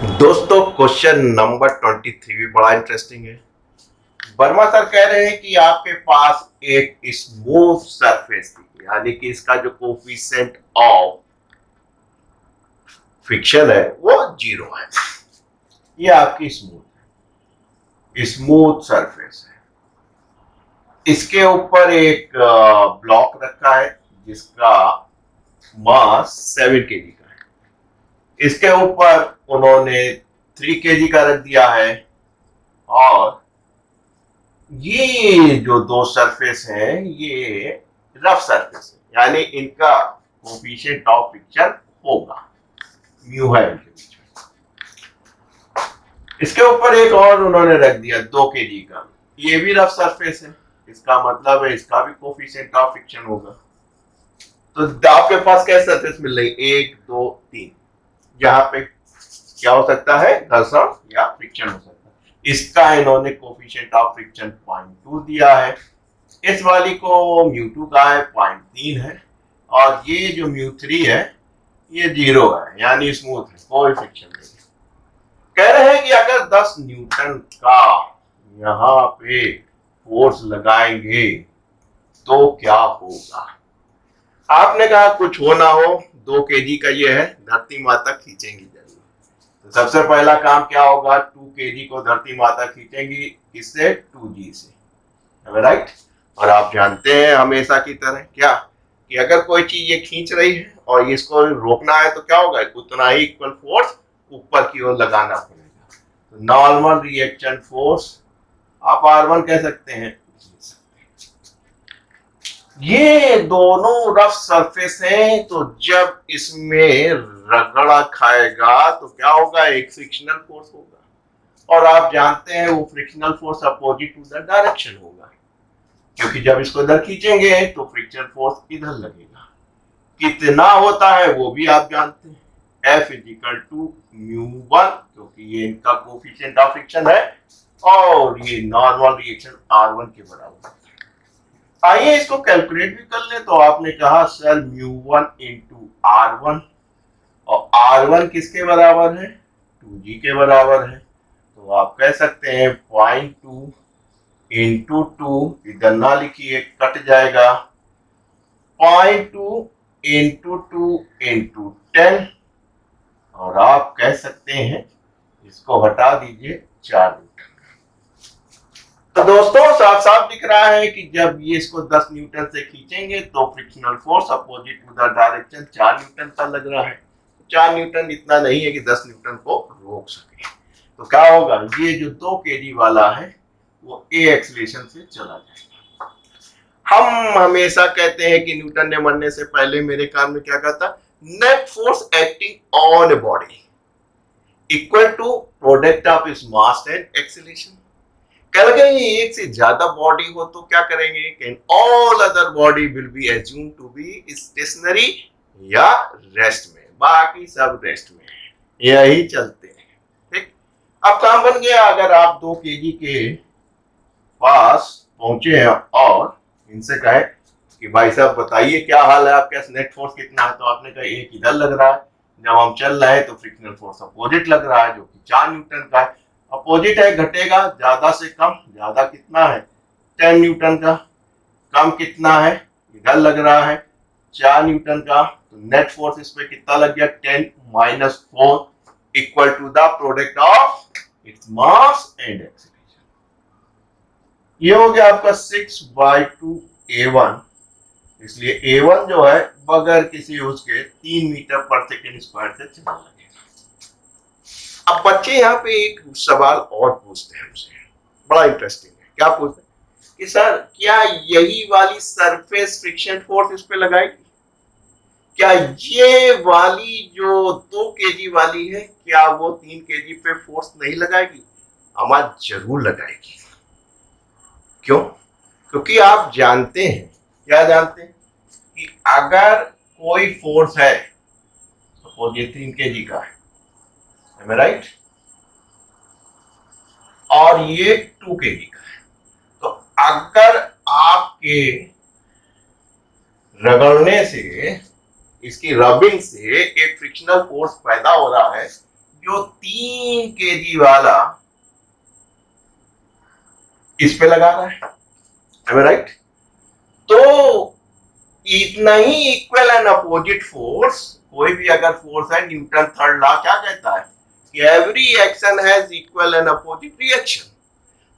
दोस्तों question number 23 भी बड़ा इंटरेस्टिंग है। वर्मा सर कह रहे हैं कि आपके पास एक स्मूथ सरफेस थी, यानी कि इसका जो कोफिशिएंट ऑफ फ्रिक्शन है वो 0 है। ये आपकी स्मूथ सरफेस है। इसके ऊपर एक ब्लॉक रखा है जिसका मास 7 kg का है। इसके ऊपर उन्होंने 3 kg का रख दिया है और ये जो दो सरफेस है ये रफ सरफेस है, यानी इनका कोफिशिएंट ऑफ फ्रिक्शन होगा, म्यू है इनके बीच में। इसके ऊपर एक और उन्होंने रख दिया 2 kg का, ये भी रफ सरफेस है, इसका मतलब है इसका भी कोफिशिएंट ऑफ फ्रिक्शन होगा। तो आपके पास क्या सरफेस मिल रही, 1 2 3, यहाँ पे क्या हो सकता है, घर्षण या फ्रिक्शन हो सकता है। इसका इन्होंने कोफिशिएंट ऑफ फ्रिक्शन 0.2 दिया है, इस वाली को म्यू2 का है 0.3 है, और ये जो म्यू3 है ये 0 है, यानी स्मूथ है, कोई फ्रिक्शन नहीं। कह रहे हैं कि अगर 10 न्यूटन का यहाँ पे फोर्स लगाएंगे तो क्या होगा। आपने कहा कुछ हो ना हो, 2 kg का ये है, धरती माता खींचेंगी जरूर। तो सबसे पहला काम क्या होगा, 2 kg को धरती माता खींचेंगी, किससे, 2g से, राइट। और आप जानते हैं हमेशा की तरह क्या, कि अगर कोई चीज ये खींच रही है और इसको रोकना है तो क्या होगा, उतना ही इक्वल फोर्स ऊपर की ओर लगाना पड़ेगा। तो नॉर्मल रिएक्शन फोर्स आप R1 कह सकते हैं। ये दोनों रफ सरफेस हैं, तो जब इसमें रगड़ा खाएगा तो क्या होगा, एक फ्रिक्शनल फोर्स होगा, और आप जानते हैं वो frictional force opposite to the direction होगा, क्योंकि जब इसको इधर खींचेंगे तो फ्रिक्शन फोर्स इधर लगेगा। कितना होता है वो भी आप जानते हैं, F इजिकल टू म्यू1, क्योंकि ये इनका कोफिशिएंट ऑफ फ्रिक्शन है और ये नॉर्मल रिएक्शन R1 के बराबर है। आइए इसको कैलकुलेट भी कर ले। तो आपने कहा सर म्यू1 इंटू R1, और R1 किसके बराबर है, 2g के बराबर है। तो आप कह सकते हैं 0.2 इंटू 2, इधर ना लिखिए कट जाएगा, 0.2 इंटू 2 इंटू 10, और आप कह सकते हैं इसको हटा दीजिए 4 न्यूटन। तो दोस्तों साफ साफ दिख रहा है कि जब ये इसको 10 न्यूटन से खींचेंगे तो frictional force opposite to the direction 4 newton का लग रहा है। 4 न्यूटन इतना नहीं है कि 10 न्यूटन को रोक सके। तो क्या होगा, ये जो 2 kg वाला है वो ए एक्सीलरेशन से चला जाएगा। हम हमेशा कहते हैं कि न्यूटन ने मरने से पहले मेरे कान में क्या कहा था, net force acting on a body equal to product of its mass and acceleration. कल गए एक से ज्यादा बॉडी हो तो क्या करेंगे, can all other body will be assume to be stationary या रेस्ट में, बाकी सब रेस्ट में, यही चलते हैं। ठीक, अब काम बन गया। अगर आप 2 kg के पास पहुंचे हैं और इनसे कहे कि भाई साहब बताइए क्या हाल है, आपके नेट फोर्स कितना है, तो आपने कहा एक इधर लग रहा है, जब हम चल रहे हैं तो फ्रिक्शनल फोर्स अपोजिट लग रहा है जो कि 4 न्यूटन का है। अपोजिट है, घटेगा, ज्यादा से कम, ज्यादा कितना है 10 न्यूटन का, कम कितना है, इधर लग रहा है 4 न्यूटन का। तो नेट फोर्स इस पे कितना लग गया, 10 minus 4 equal to the product of its mass and acceleration. ये हो गया आपका 6/2 A1, इसलिए A1 जो है बगैर किसी उसके 3 मीटर पर सेकेंड स्क्वायर से चलने लगेगा। अब बच्चे यहाँ पे एक सवाल और पूछते हैं हमसे, बड़ा इंटरेस्टिंग है। क्या पूछते हैं कि सर क्या यही वाली सरफेस फ्रिक्शन फोर्स इस पे लगाएगी, क्या ये वाली जो 2 kg वाली है क्या वो 3 kg पे फोर्स नहीं लगाएगी। हमारा जरूर लगाएगी। क्यों, क्योंकि आप जानते हैं, क्या जानते हैं, कि अगर कोई फोर्स है, सपोज ये 3 kg का है, राइट, और ये 2 kg का है, तो अगर आपके रगड़ने से, इसकी रबिंग से एक फ्रिक्शनल फोर्स पैदा हो रहा है जो 3 kg वाला इस पे लगा रहा है, राइट? तो इतना ही इक्वल एंड अपोजिट फोर्स, कोई भी अगर फोर्स है, न्यूटन थर्ड लॉ क्या कहता है कि every action has equal and opposite reaction.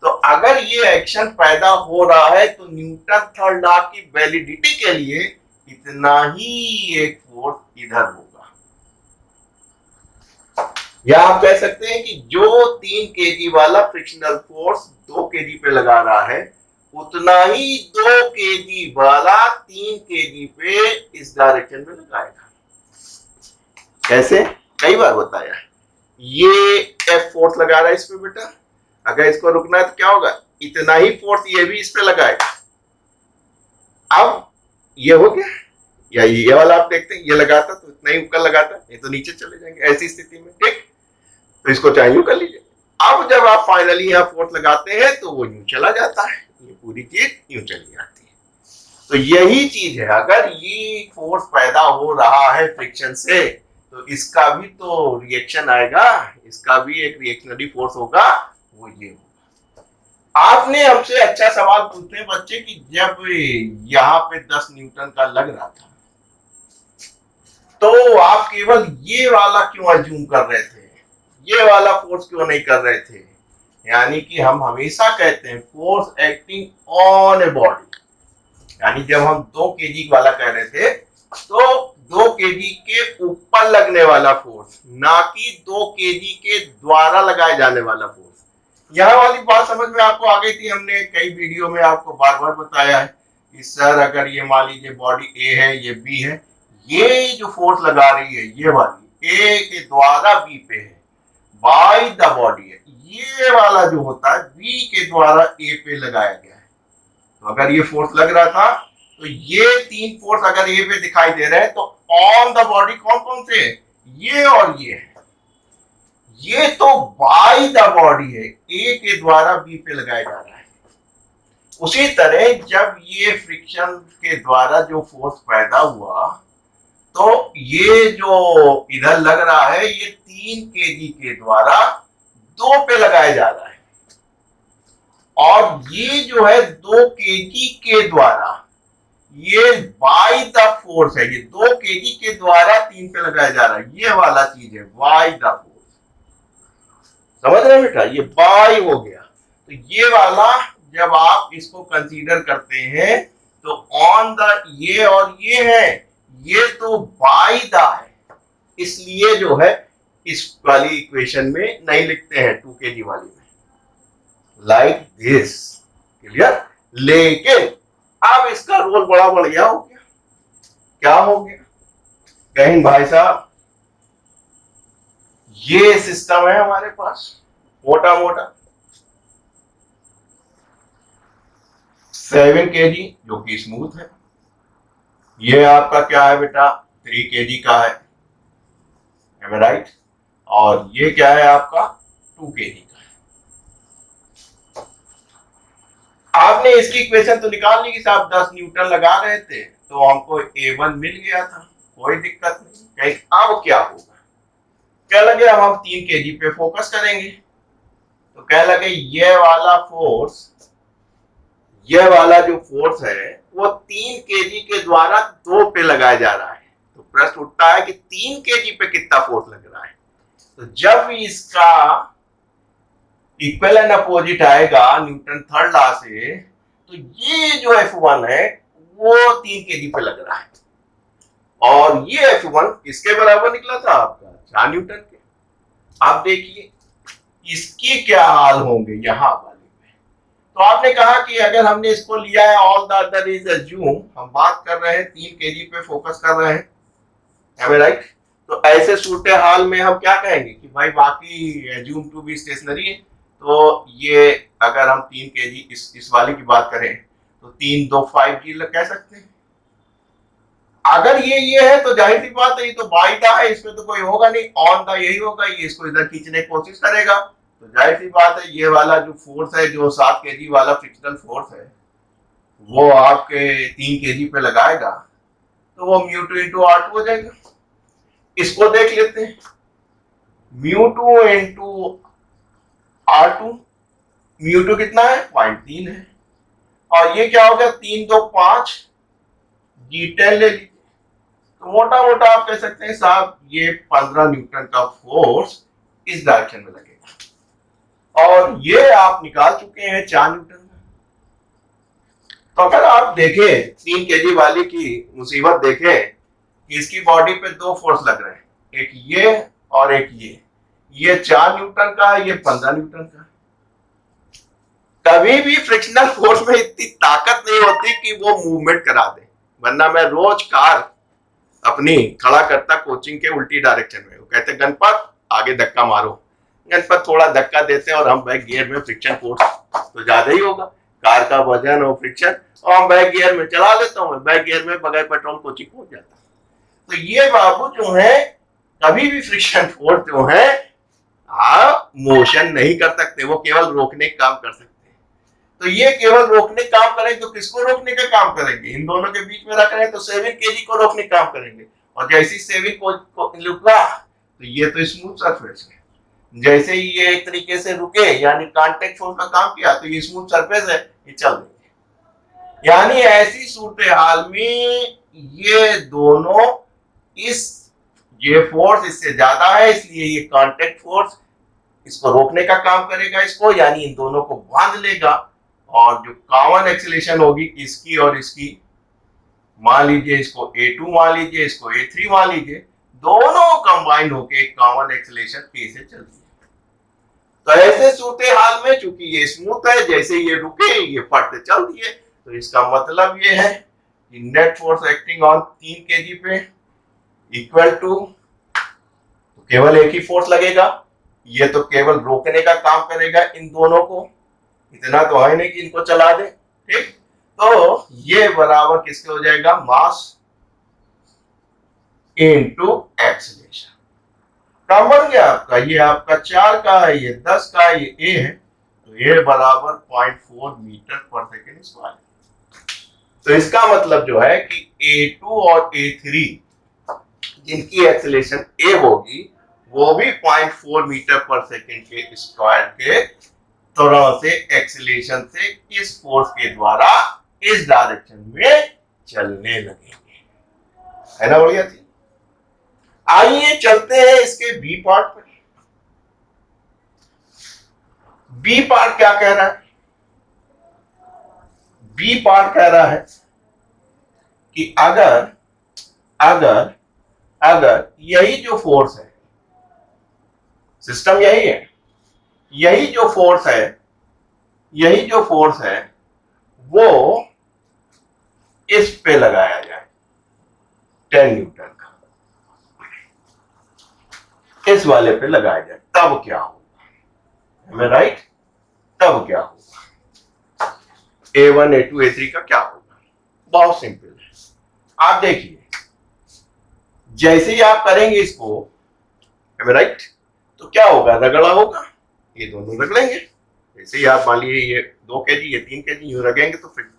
तो अगर ये एक्शन पैदा हो रहा है तो न्यूटन थर्ड लॉ की वैलिडिटी के लिए इतना ही एक फोर्स इधर होगा, या आप कह सकते हैं कि जो 3 kg वाला फ्रिक्शनल फोर्स 2 kg पे लगा रहा है उतना ही 2 kg वाला 3 kg पे इस डायरेक्शन में लगाएगा। कैसे? कई बार बताया, ये एफ फोर्स लगा रहा है इस पे बेटा, अगर इसको रुकना है तो क्या होगा, इतना ही फोर्स ये भी इस पे लगाएगा। अब ये हो गया, या ये वाला आप देखते हैं, ये लगाता तो इतना ही ऊपर लगाता, ये तो नीचे चले जाएंगे ऐसी स्थिति में, ठीक? तो इसको चाहे यूं कर लीजिए। अब जब आप फाइनली यहाँ फोर्स लगाते हैं तो वो यूं चला जाता है, ये पूरी चीज यूं चली जाती है। तो यही चीज है, अगर ये फोर्स पैदा हो रहा है फ्रिक्शन से तो इसका भी तो रिएक्शन आएगा, इसका भी एक रिएक्शनरी फोर्स होगा, वो ये होगा। आपने हमसे अच्छा सवाल पूछते हैं बच्चे कि जब यहाँ पे 10 न्यूटन का लग रहा था तो आप केवल ये वाला क्यों अज्यूम कर रहे थे, ये वाला फोर्स क्यों नहीं कर रहे थे? यानी कि हम हमेशा कहते हैं force acting on a body, यानी जब हम 2 kg वाला कह रहे थे तो 2 kg के ऊपर लगने वाला फोर्स, ना कि 2 kg के द्वारा लगाए जाने वाला फोर्स। यह वाली बात समझ में आपको आ गई थी, हमने कई वीडियो में आपको बार बार बताया है कि सर अगर ये मान लीजिए बॉडी ए है, ये बी है, ये जो फोर्स लगा रही है ये वाली ए के द्वारा बी पे है, बाय द बॉडी है, ये वाला जो होता है बी के द्वारा ए पे लगाया गया है। तो अगर ये फोर्स लग रहा था तो ये 3 फोर्स अगर ए पे दिखाई दे रहे हैं तो ऑन द बॉडी कौन कौन से, ये और ये है, ये तो बाय द बॉडी है, ए के द्वारा बी पे लगाया जा रहा है। उसी तरह जब ये फ्रिक्शन के द्वारा जो फोर्स पैदा हुआ तो ये जो इधर लग रहा है ये 3 kg के द्वारा 2 पे लगाया जा रहा है, और ये जो है 2 kg के द्वारा, ये बाय द फोर्स है, ये 2 kg के द्वारा 3 पे लगाया जा रहा है, ये वाला चीज है बाय द फोर्स। समझ रहे बेटा, ये बाय हो गया। तो ये वाला जब आप इसको कंसीडर करते हैं तो ऑन द ये और ये है, ये तो बाय द है, इसलिए जो है इस वाली इक्वेशन में नहीं लिखते हैं 2 kg वाली में, लाइक दिस, क्लियर? लेकिन अब इसका रोल बड़ा बढ़िया हो गया, क्या हो गया, कहीं भाई साहब ये सिस्टम है हमारे पास मोटा मोटा 7 kg जो कि स्मूथ है, ये आपका क्या है बेटा 3 kg का है, राइट? और ये क्या है आपका 2 kg का है। आपने इसकी इक्वेशन तो निकाल ली कि साहब 10 न्यूटन लगा रहे थे तो हमको A1 मिल गया था, कोई दिक्कत नहीं। कहीं अब क्या होगा, क्या लगे अब हम 3 kg पे फोकस करेंगे, तो क्या लगे ये वाला फोर्स, ये वाला जो फोर्स है वो 3 kg के द्वारा 2 पे लगाया जा रहा है। तो प्रश्न उठता है कि 3 kg पे कितना फोर्स लग रहा है। तो जब इसका इक्वल एंड अपोजिट आएगा न्यूटन थर्ड लॉ से, तो ये जो F1 है वो 3 kg पे लग रहा है, और ये F1 किसके बराबर निकला था आपका 4 न्यूटन के। आप देखिए इसकी क्या हाल होंगे यहाँ वाले में। तो आपने कहा कि अगर हमने इसको लिया है all the other is assume, हम बात कर रहे हैं 3 kg पे फोकस कर रहे हैं, राइट? तो ऐसे सूरत हाल में हम क्या कहेंगे कि भाई बाकी एज्यूम टू बी स्टेशनरी है, तो ये अगर हम 3 kg इस वाले की बात करें तो 3 2 5G कह सकते हैं। अगर ये है तो जाहिर सी बात है ये तो बाय द है, इसमें तो कोई होगा नहीं, ऑन द यही होगा, ये इसको इधर खींचने की कोशिश करेगा, तो जाहिर सी बात है ये वाला जो फोर्स है जो 7 kg वाला फ्रिक्शनल फोर्स है वो आपके 3 kg पे लगाएगा, तो वो म्यू टू इंटू R2 हो जाएगा। इसको देख लेते हैं, mu two into R two, mu two कितना है 0.3 है, और ये क्या हो गया 3 2 5 G10 ले लीजिए। तो मोटा मोटा आप कह सकते हैं साहब ये 15 न्यूटन का फोर्स इस डायरेक्शन में लगेगा, और ये आप निकाल चुके हैं 4 न्यूटन में। तो अगर आप देखें 3 kg वाली की मुसीबत देखें कि इसकी बॉडी पे 2 फोर्स लग रहे हैं, एक ये और एक ये 4 न्यूटन का, ये 15 न्यूटन का। कभी भी फ्रिक्शनल फोर्स में इतनी ताकत नहीं होती कि वो मूवमेंट करा दे, वरना मैं रोज कार अपनी खड़ा करता कोचिंग के उल्टी डायरेक्शन में। वो कहते गणपत आगे धक्का मारो, गणपत थोड़ा धक्का देते और हम बैक गियर में, फ्रिक्शन फोर्स तो ज्यादा ही होगा, कार का वजन और फ्रिक्शन, और हम बैक गियर में चला लेता हूँ, बैक गियर में बगैर पेट्रोल कोचिंग पहुंच जाता। तो ये बाबू जो है कभी भी फ्रिक्शन फोर्स जो है आप मोशन नहीं कर सकते, वो केवल रोकने का काम कर सकते हैं। तो ये केवल रोकने का काम करेंगे, तो किसको रोकने का काम करेंगे? इन दोनों के बीच में रख रहे हैं तो 7 kg को रोकने का काम करेंगे, और जैसे ही 7 को रुका तो ये तो स्मूथ सरफेस है, जैसे ही ये एक तरीके से रुके यानी कांटेक्ट फोर्स का काम किया तो ये स्मूथ सरफेस है, ये चल देंगे। यानी ऐसी सूरत हाल में ये दोनों, इस ये फोर्स इससे ज्यादा है, इसलिए ये कांटेक्ट फोर्स इसको रोकने का काम करेगा, इसको यानी इन दोनों को बांध लेगा, और जो कॉमन एक्सीलरेशन होगी इसकी और इसकी, मान लीजिए इसको A2 मान लीजिए, इसको A3 मान लीजिए, दोनों कंबाइन होके एक कॉमन एक्सीलरेशन K से चलती है। तो ऐसे सूरत हाल में चूंकि ये स्मूथ है, जैसे ये रुके ये फट से चल दिए, तो इसका मतलब ये है कि net force acting on 3 kg पे इक्वल टू, तो केवल एक ही फोर्स लगेगा, ये तो केवल रोकने का काम करेगा इन दोनों को, इतना तो है नहीं कि इनको चला दे, ठीक। तो ये बराबर किसके हो जाएगा? Mass into acceleration. काम बन गया आपका, ये आपका 4 का है, ये 10 का है, ये ए है, तो ये बराबर 0.4 मीटर पर सेकेंड स्क्वायर। तो इसका मतलब जो है कि A2 और A3 जिनकी एक्सीलरेशन ए होगी वो भी 0.4 मीटर पर सेकेंड के स्क्वायर के तरह से एक्सीलरेशन से इस फोर्स के द्वारा इस डायरेक्शन में चलने लगेंगे, है ना? बढ़िया थी। आइए चलते हैं इसके बी पार्ट पर। बी पार्ट क्या कह रहा है? बी पार्ट कह रहा है कि अगर अगर अगर यही जो फोर्स है, सिस्टम यही है, यही जो फोर्स है, यही जो फोर्स है वो इस पे लगाया जाए 10 न्यूटन का, इस वाले पे लगाया जाए, तब क्या होगा? राइट? तब क्या होगा? A1 A2 A3 का क्या होगा? बहुत सिंपल है, आप देखिए, जैसे ही आप करेंगे इसको, राइट, तो क्या होगा? रगड़ा होगा, ये दोनों रगड़ेंगे। जैसे ही आप मान लीजिए ये 2 kg ये 3 kg यूं रगेंगे तो फिर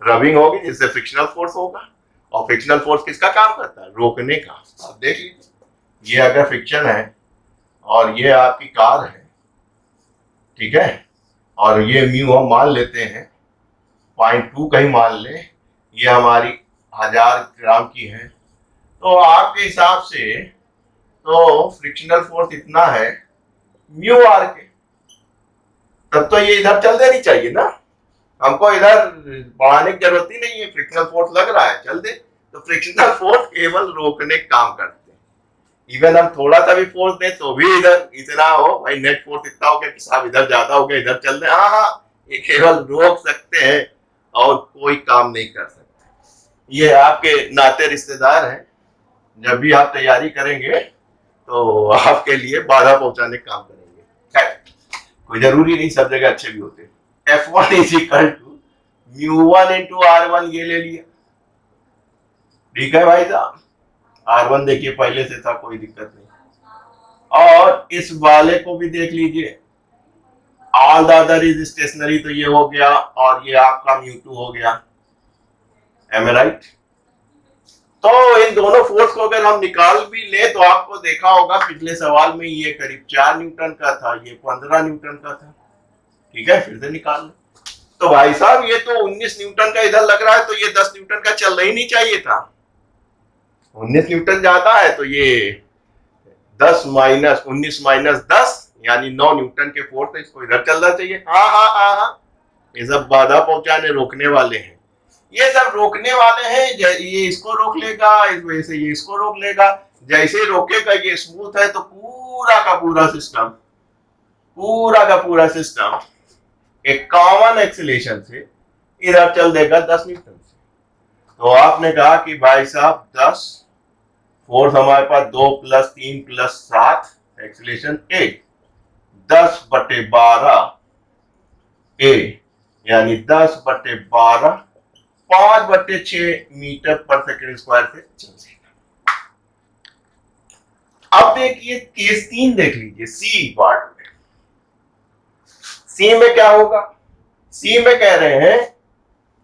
रबिंग होगी, जिससे फ्रिक्शनल फोर्स होगा, और फ्रिक्शनल फोर्स किसका काम करता है? रोकने का। आप देख लीजिए, ये अगर फ्रिक्शन है और ये आपकी कार है, ठीक है, और ये म्यू हम मान लेते हैं 0.2 का ही मान ले, ये हमारी 1000 ग्राम की है, तो आपके हिसाब से तो फ्रिक्शनल फोर्स इतना है म्यू आर के, तब तो ये इधर चल देनी चाहिए ना, हमको इधर बढ़ाने की जरूरत ही नहीं है, फ्रिक्शनल फोर्स लग रहा है, चल दे। तो फ्रिक्शनल फोर्स केवल रोकने का काम करते हैं, इवन हम थोड़ा सा भी फोर्स दें तो भी इधर इतना हो, भाई नेट फोर्स इतना हो गया कि साहब इधर ज्यादा हो गया, इधर चल दे, हाँ हाँ, ये केवल रोक सकते हैं और कोई काम नहीं कर सकते। ये आपके नाते रिश्तेदार हैं, जब भी आप तैयारी करेंगे तो आपके लिए बाधा पहुंचाने का काम करेंगे। खैर, कोई जरूरी नहीं सब जगह अच्छे भी होते हैं। F1 is equal to μ1 into R1, ये ले लिया, ठीक है भाई साहब। R1 देखिए पहले से था, कोई दिक्कत नहीं, और इस वाले को भी देख लीजिए, all the other is stationary, तो ये हो गया, और ये आपका μ2 हो गया, एम राइट? तो इन दोनों फोर्स को अगर हम निकाल भी ले तो आपको देखा होगा पिछले सवाल में ये करीब 4 न्यूटन का था, ये 15 न्यूटन का था। ठीक है, फिर से निकाल ले। तो भाई साहब ये तो 19 न्यूटन का इधर लग रहा है, तो ये 10 न्यूटन का चलना ही नहीं चाहिए था। 19 न्यूटन ज्यादा है, तो ये 10 माइनस 19 माइनस 10 यानी 9 न्यूटन के फोर्स, इसको इधर चलना चाहिए। हाँ हाँ हाँ हाँ, ये सब बाधा पहुंचाने रोकने वाले हैं, ये सब रोकने वाले हैं। ये इसको रोक लेगा, इस वजह से ये इसको रोक लेगा। जैसे रोकेगा ये स्मूथ है, तो पूरा का पूरा सिस्टम एक कॉमन एक्सीलरेशन से इधर चल देगा 10 न्यूटन से। तो आपने कहा कि भाई साहब 10 फोर्स हमारे पास 2 + 3 + 7 एक्सीलरेशन 1, 10/12 ए यानी 10/12 5/6 मीटर पर सेकंड स्क्वायर से चल जाएगा। अब देखिए केस 3 देख लीजिए, सी पार्ट में। सी में क्या होगा? सी में कह रहे हैं,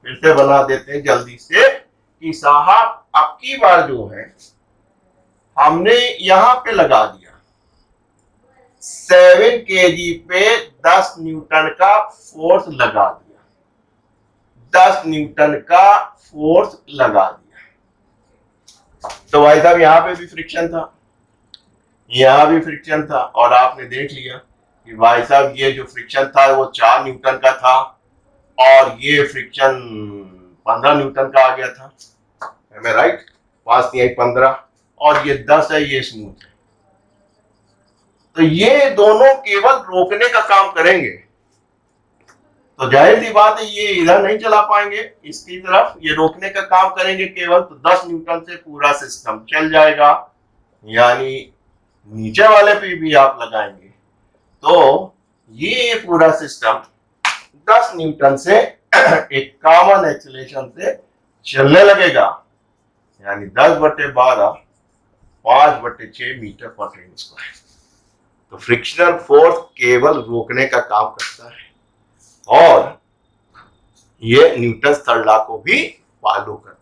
फिर से बना देते हैं जल्दी से, कि साहब अब की बार जो है हमने यहां पे लगा दिया 7 kg पे 10 न्यूटन का फोर्स लगा दिया, 10 न्यूटन का फोर्स लगा दिया। तो भाई साहब यहां पे भी फ्रिक्शन था, यहां भी फ्रिक्शन था, और आपने देख लिया कि भाई साहब ये जो फ्रिक्शन था वो 4 न्यूटन का था, और ये फ्रिक्शन 15 न्यूटन का आ गया था। मैं राइट? 5 × 15, और ये 10 है, ये स्मूथ है। तो ये दोनों केवल रोकने का काम करेंगे। तो जाहिर सी बात है ये इधर नहीं चला पाएंगे, इसकी तरफ ये रोकने का काम करेंगे केवल, तो 10 न्यूटन से पूरा सिस्टम चल जाएगा। यानी नीचे वाले पे भी आप लगाएंगे तो ये पूरा सिस्टम 10 न्यूटन से एक कॉमन एक्सीलरेशन से चलने लगेगा, यानी 10/12 5/6 मीटर पर सेकंड स्क्वायर। तो फ्रिक्शनल फोर्स केवल रोकने का काम करता है, और ये न्यूटन थर्ड लॉ को भी फॉलो करता है।